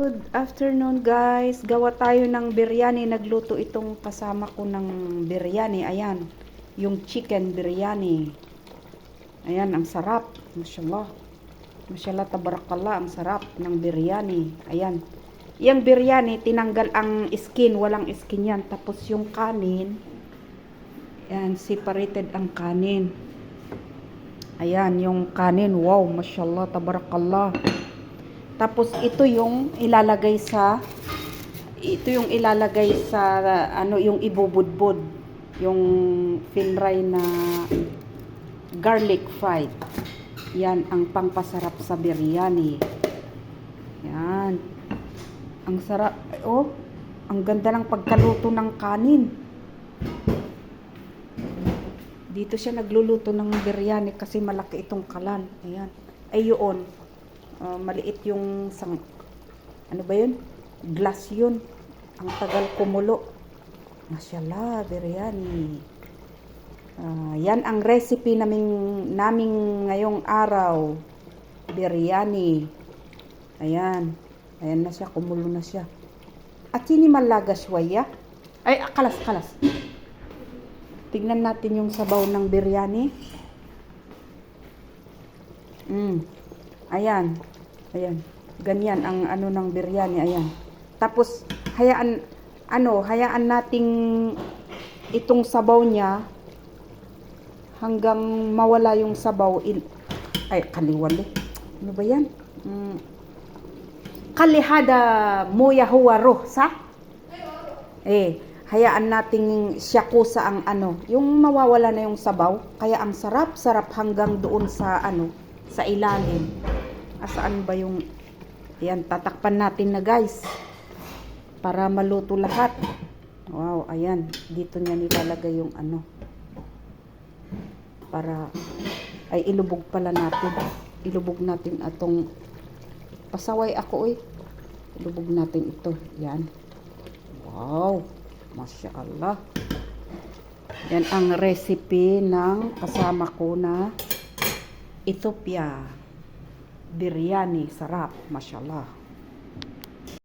Good afternoon guys. Gawa tayo ng biryani. Nagluto itong kasama ko ng biryani. Ayan. Yung chicken biryani. Ayan. Ang sarap. Mashallah. Mashallah tabarakallah. Ang sarap ng biryani. Ayan. Yung biryani, tinanggal ang skin. Walang skin yan. Tapos yung kanin. Ayan. Separated ang kanin. Ayan. Yung kanin. Wow. Mashallah tabarakallah. Tapos ito yung ilalagay sa ano yung ibubudbud, yung finray na garlic fried. Yan ang pangpasarap sa biryani. Yan. Ang sarap. Oh, ang ganda ng pagkaluto ng kanin. Dito siya nagluluto ng biryani kasi malaki itong kalan. Ayan. Ay yun. Maliit yung ano ba yun? Glass yun. Ang tagal kumulo. Mashallah, biryani. Yan ang recipe naming ngayong araw. Biryani. Ayan. Ayan na siya, kumulo na siya. At sini malaga shwaya. Ay, kalas. Tignan natin yung sabaw ng biryani. Ayan. Ayan. Ganyan ang ano ng biryani. Ayan. Tapos, hayaan nating itong sabaw niya hanggang mawala yung sabaw. Ay, kaliwali. Ano ba yan? Kalihada moya huwa roh, sa? Hayaan nating siyakusa ang ano. Yung mawawala na yung sabaw. Kaya ang sarap-sarap hanggang doon sa ano, sa ilalim. Asaan ba yung... Ayan, tatakpan natin na guys. Para maluto lahat. Wow, ayan. Dito niya nilalagay yung ano. Para... Ay, ilubog pala natin. Ilubog natin atong... Pasaway ako Ilubog natin ito. Yan. Wow. Masya Allah. Yan ang recipe ng kasama ko na Ethiopia. Biryani, sarap, mashallah.